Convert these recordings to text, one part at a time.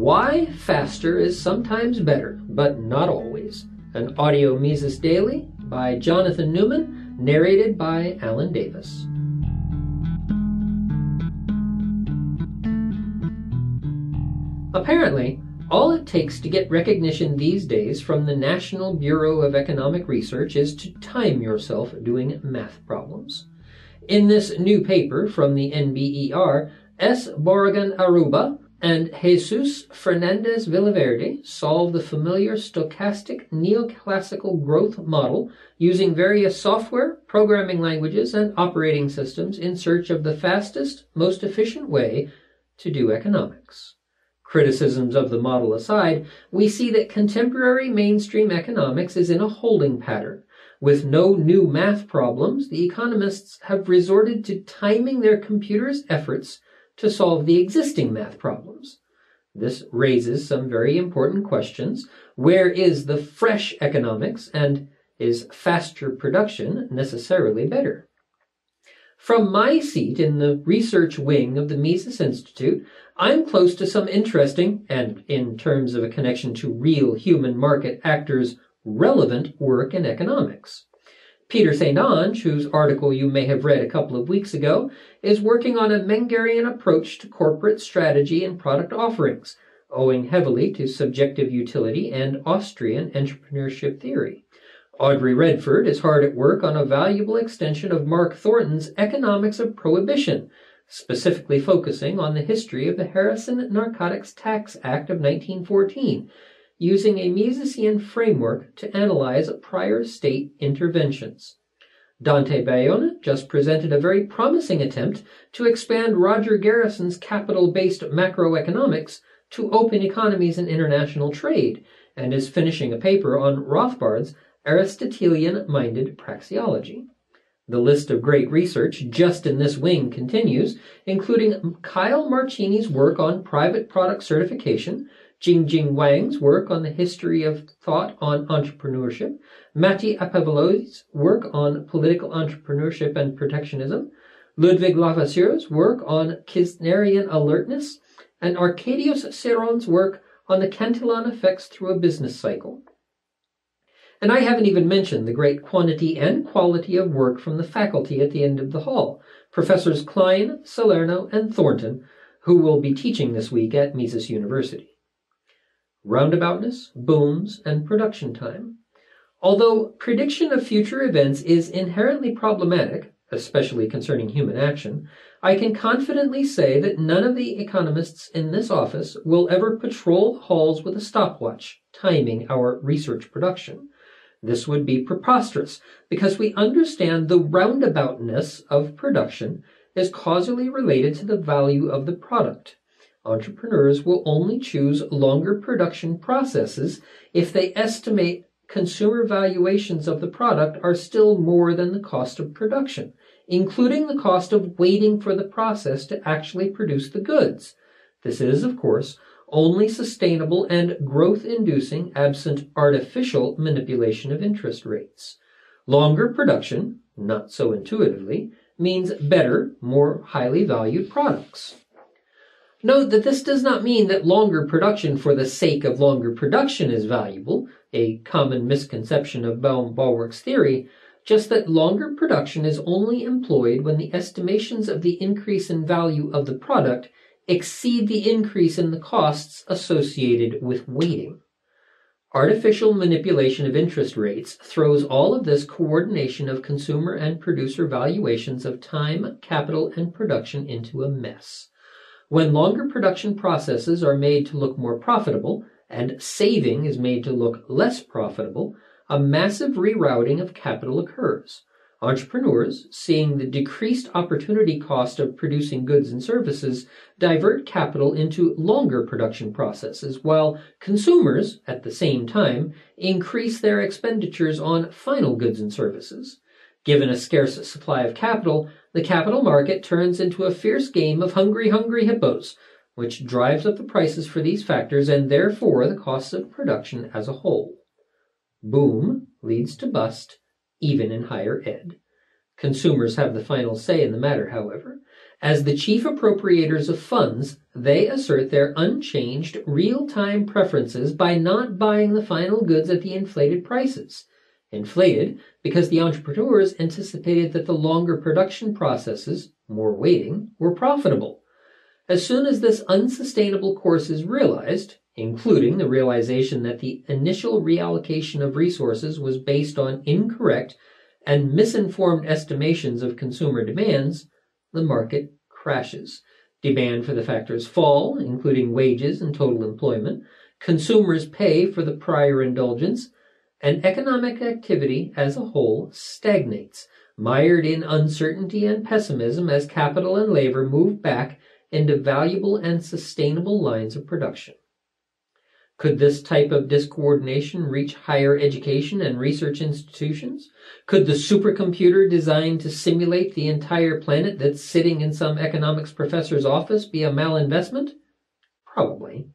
Why faster is sometimes better, but not always. An audio Mises Daily by Jonathan Newman, narrated by Alan Davis. Apparently, all it takes to get recognition these days from the National Bureau of Economic Research is to time yourself doing math problems. In this new paper from the NBER, S. Borregan Aruba and Jesus Fernandez Villaverde solve the familiar stochastic neoclassical growth model using various software, programming languages, and operating systems in search of the fastest, most efficient way to do economics. Criticisms of the model aside, we see that contemporary mainstream economics is in a holding pattern. With no new math problems, the economists have resorted to timing their computers' efforts to solve the existing math problems. This raises some very important questions. Where is the fresh economics, and is faster production necessarily better? From my seat in the research wing of the Mises Institute, I'm close to some interesting, and in terms of a connection to real human market actors, relevant work in economics. Peter St. Onge, whose article you may have read a couple of weeks ago, is working on a Mengerian approach to corporate strategy and product offerings, owing heavily to subjective utility and Austrian entrepreneurship theory. Audrey Redford is hard at work on a valuable extension of Mark Thornton's Economics of Prohibition, specifically focusing on the history of the Harrison Narcotics Tax Act of 1914, using a Misesian framework to analyze prior state interventions. Dante Bayona just presented a very promising attempt to expand Roger Garrison's capital-based macroeconomics to open economies and international trade, and is finishing a paper on Rothbard's Aristotelian-minded praxeology. The list of great research just in this wing continues, including Kyle Marchini's work on private product certification, Jingjing Wang's work on the history of thought on entrepreneurship, Matti Apavolodi's work on political entrepreneurship and protectionism, Ludwig Lavasseur's work on Kirchnerian alertness, and Arkadios Seron's work on the Cantillon effects through a business cycle. And I haven't even mentioned the great quantity and quality of work from the faculty at the end of the hall, Professors Klein, Salerno, and Thornton, who will be teaching this week at Mises University. Roundaboutness, booms, and production time. Although prediction of future events is inherently problematic, especially concerning human action, I can confidently say that none of the economists in this office will ever patrol halls with a stopwatch, timing our research production. This would be preposterous, because we understand the roundaboutness of production is causally related to the value of the product. Entrepreneurs will only choose longer production processes if they estimate consumer valuations of the product are still more than the cost of production, including the cost of waiting for the process to actually produce the goods. This is, of course, only sustainable and growth-inducing absent artificial manipulation of interest rates. Longer production, not so intuitively, means better, more highly valued products. Note that this does not mean that longer production for the sake of longer production is valuable, a common misconception of Baum-Ballwark's theory, just that longer production is only employed when the estimations of the increase in value of the product exceed the increase in the costs associated with waiting. Artificial manipulation of interest rates throws all of this coordination of consumer and producer valuations of time, capital, and production into a mess. When longer production processes are made to look more profitable, and saving is made to look less profitable, a massive rerouting of capital occurs. Entrepreneurs, seeing the decreased opportunity cost of producing goods and services, divert capital into longer production processes, while consumers, at the same time, increase their expenditures on final goods and services. Given a scarce supply of capital, the capital market turns into a fierce game of hungry hippos, which drives up the prices for these factors and therefore the costs of production as a whole. Boom leads to bust, even in higher ed. Consumers have the final say in the matter, however, As the chief appropriators of funds, they assert their unchanged real-time preferences by not buying the final goods at the inflated prices. Inflated because the entrepreneurs anticipated that the longer production processes, more waiting, were profitable. As soon as this unsustainable course is realized, including the realization that the initial reallocation of resources was based on incorrect and misinformed estimations of consumer demands, the market crashes. Demand for the factors fall, including wages and total employment. Consumers pay for the prior indulgence, and economic activity as a whole stagnates, mired in uncertainty and pessimism as capital and labor move back into valuable and sustainable lines of production. Could this type of discoordination reach higher education and research institutions? Could the supercomputer designed to simulate the entire planet that's sitting in some economics professor's office be a malinvestment? Probably.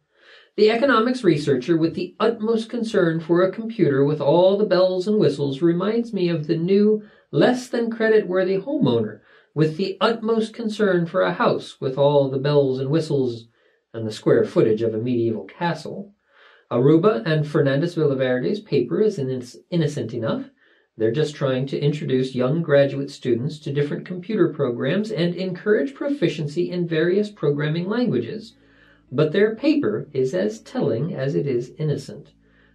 The economics researcher with the utmost concern for a computer with all the bells and whistles reminds me of the new, less than credit-worthy homeowner with the utmost concern for a house with all the bells and whistles and the square footage of a medieval castle. Aruba and Fernandez Villaverde's paper is innocent enough. They're just trying to introduce young graduate students to different computer programs and encourage proficiency in various programming languages. But their paper is as telling as it is innocent.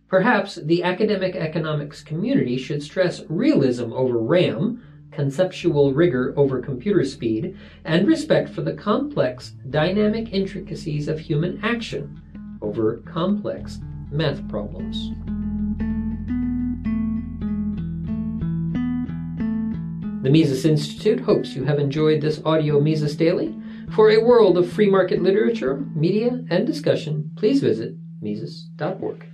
Perhaps the academic economics community should stress realism over RAM, conceptual rigor over computer speed, and respect for the complex, dynamic intricacies of human action over complex math problems. The Mises Institute hopes you have enjoyed this audio Mises Daily. For a world of free market literature, media, and discussion, please visit Mises.org.